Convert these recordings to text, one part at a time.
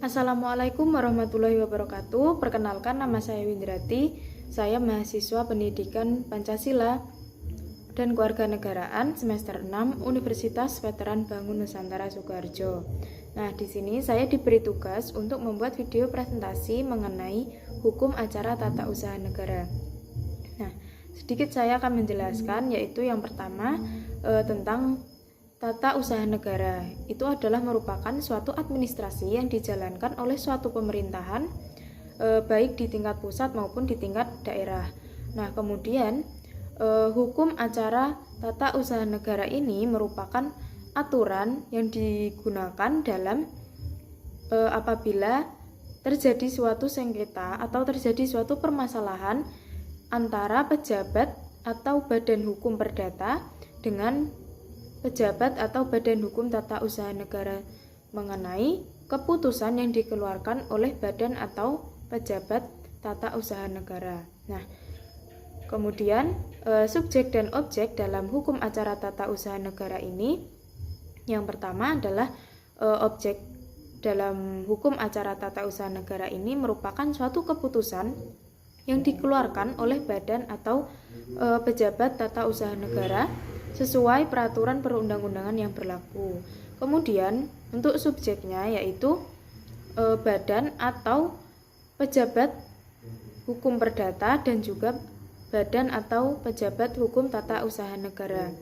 Assalamualaikum warahmatullahi wabarakatuh. Perkenalkan, nama saya Windrati. Saya mahasiswa Pendidikan Pancasila dan Kewarganegaraan semester 6 Universitas Veteran Bangun Nusantara Sukoharjo. Nah, di sini saya diberi tugas untuk membuat video presentasi mengenai hukum acara tata usaha negara. Nah, sedikit saya akan menjelaskan, yaitu yang pertama tentang tata usaha negara. Itu adalah merupakan suatu administrasi yang dijalankan oleh suatu pemerintahan, baik di tingkat pusat maupun di tingkat daerah. Nah, kemudian hukum acara tata usaha negara ini merupakan aturan yang digunakan dalam apabila terjadi suatu sengketa atau terjadi suatu permasalahan antara pejabat atau badan hukum perdata dengan pejabat atau badan hukum tata usaha negara mengenai keputusan yang dikeluarkan oleh badan atau pejabat tata usaha negara. Nah, kemudian subjek dan objek dalam hukum acara tata usaha negara ini, yang pertama adalah objek dalam hukum acara tata usaha negara ini merupakan suatu keputusan yang dikeluarkan oleh badan atau pejabat tata usaha negara sesuai peraturan perundang-undangan yang berlaku. Kemudian untuk subjeknya yaitu badan atau pejabat hukum perdata dan juga badan atau pejabat hukum tata usaha negara.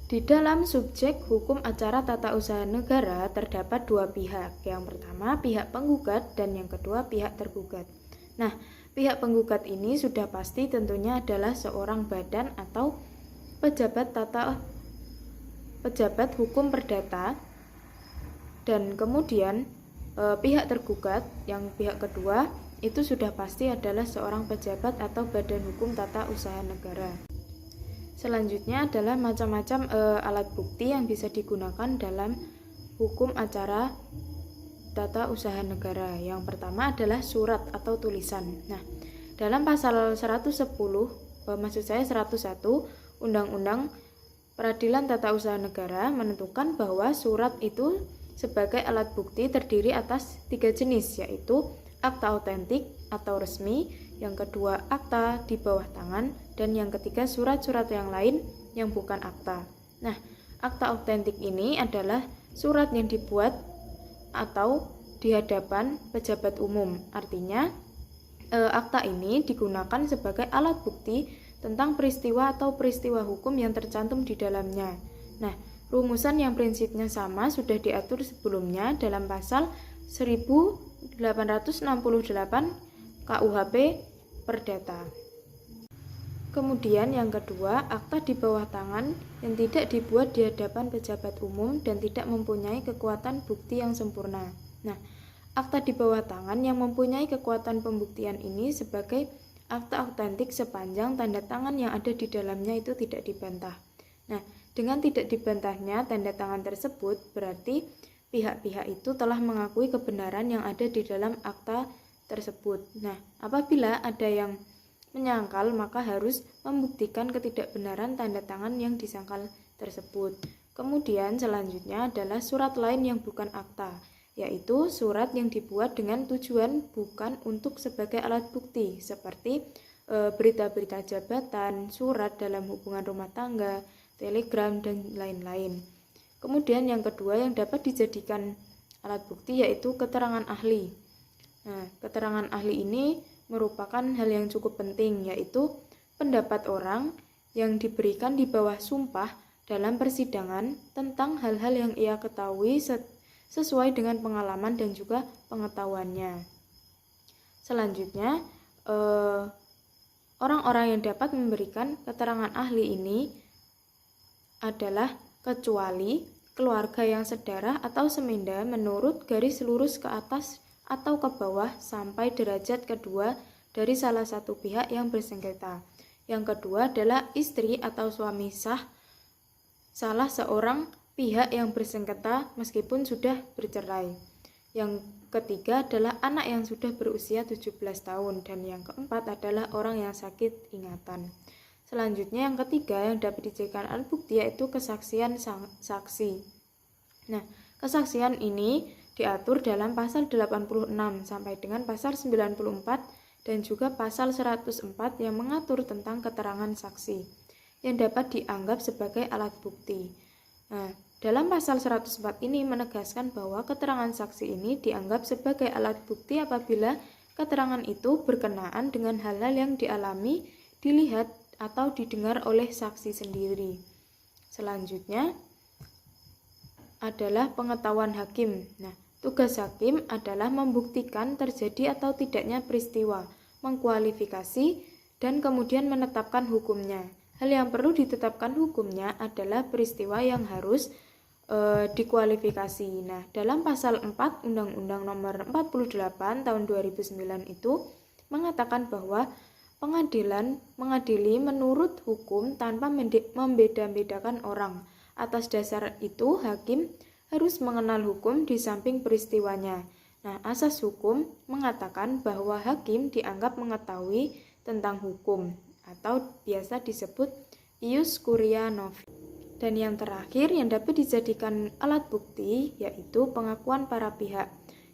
Di dalam subjek hukum acara tata usaha negara terdapat dua pihak. Yang pertama pihak penggugat dan yang kedua pihak tergugat. Nah, pihak penggugat ini sudah pasti tentunya adalah seorang badan atau pejabat hukum perdata, dan kemudian pihak tergugat yang pihak kedua itu sudah pasti adalah seorang pejabat atau badan hukum tata usaha negara. Selanjutnya adalah macam-macam alat bukti yang bisa digunakan dalam hukum acara tata usaha negara. Yang pertama adalah surat atau tulisan. Nah, dalam pasal 110, maksud saya 101 Undang-Undang Peradilan Tata Usaha Negara menentukan bahwa surat itu sebagai alat bukti terdiri atas 3 jenis, yaitu akta autentik atau resmi, yang kedua akta di bawah tangan, dan yang ketiga surat-surat yang lain yang bukan akta. Nah, akta autentik ini adalah surat yang dibuat atau di hadapan pejabat umum. Artinya, akta ini digunakan sebagai alat bukti tentang peristiwa atau peristiwa hukum yang tercantum di dalamnya. Nah, rumusan yang prinsipnya sama sudah diatur sebelumnya dalam pasal 1868 KUHP Perdata. Kemudian yang kedua, akta di bawah tangan yang tidak dibuat di hadapan pejabat umum dan tidak mempunyai kekuatan bukti yang sempurna. Nah, akta di bawah tangan yang mempunyai kekuatan pembuktian ini sebagai akta autentik sepanjang tanda tangan yang ada di dalamnya itu tidak dibantah. Nah, dengan tidak dibantahnya tanda tangan tersebut berarti pihak-pihak itu telah mengakui kebenaran yang ada di dalam akta tersebut. Nah, apabila ada yang menyangkal, maka harus membuktikan ketidakbenaran tanda tangan yang disangkal tersebut. Kemudian selanjutnya adalah surat lain yang bukan akta, yaitu surat yang dibuat dengan tujuan bukan untuk sebagai alat bukti, seperti berita-berita jabatan, surat dalam hubungan rumah tangga, telegram, dan lain-lain. Kemudian yang kedua yang dapat dijadikan alat bukti yaitu keterangan ahli. Nah, keterangan ahli ini merupakan hal yang cukup penting, yaitu pendapat orang yang diberikan di bawah sumpah dalam persidangan tentang hal-hal yang ia ketahui sesuai dengan pengalaman dan juga pengetahuannya. Selanjutnya, orang-orang yang dapat memberikan keterangan ahli ini adalah kecuali keluarga yang sedarah atau semenda menurut garis lurus ke atas atau ke bawah sampai derajat kedua dari salah satu pihak yang bersengketa. Yang kedua adalah istri atau suami sah salah seorang pihak yang bersengketa meskipun sudah bercerai. Yang ketiga adalah anak yang sudah berusia 17 tahun dan yang keempat adalah orang yang sakit ingatan. Selanjutnya yang ketiga yang dapat dijadikan alat bukti yaitu kesaksian saksi. Nah, kesaksian ini diatur dalam pasal 86 sampai dengan pasal 94 dan juga pasal 104 yang mengatur tentang keterangan saksi yang dapat dianggap sebagai alat bukti. Nah, dalam pasal 104 ini menegaskan bahwa keterangan saksi ini dianggap sebagai alat bukti apabila keterangan itu berkenaan dengan hal-hal yang dialami, dilihat, atau didengar oleh saksi sendiri. Selanjutnya adalah pengetahuan hakim. Nah, tugas hakim adalah membuktikan terjadi atau tidaknya peristiwa, mengkualifikasi, dan kemudian menetapkan hukumnya. Hal yang perlu ditetapkan hukumnya adalah peristiwa yang harus dikualifikasi. Nah, dalam pasal 4 Undang-Undang Nomor 48 Tahun 2009 itu mengatakan bahwa pengadilan mengadili menurut hukum tanpa membeda-bedakan orang. Atas dasar itu, hakim harus mengenal hukum di samping peristiwanya. Nah, asas hukum mengatakan bahwa hakim dianggap mengetahui tentang hukum atau biasa disebut ius curia novi. Dan yang terakhir yang dapat dijadikan alat bukti yaitu pengakuan para pihak,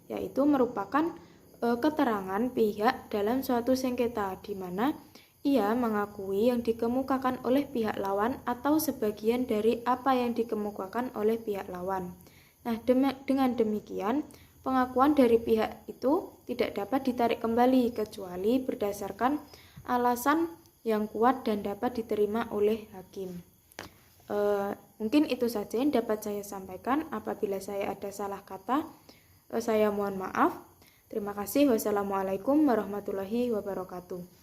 yaitu merupakan keterangan pihak dalam suatu sengketa di mana ia mengakui yang dikemukakan oleh pihak lawan atau sebagian dari apa yang dikemukakan oleh pihak lawan. Nah, dengan demikian, pengakuan dari pihak itu tidak dapat ditarik kembali kecuali berdasarkan alasan yang kuat dan dapat diterima oleh hakim. Mungkin itu saja yang dapat saya sampaikan. Apabila saya ada salah kata, saya mohon maaf. Terima kasih. Wassalamualaikum warahmatullahi wabarakatuh.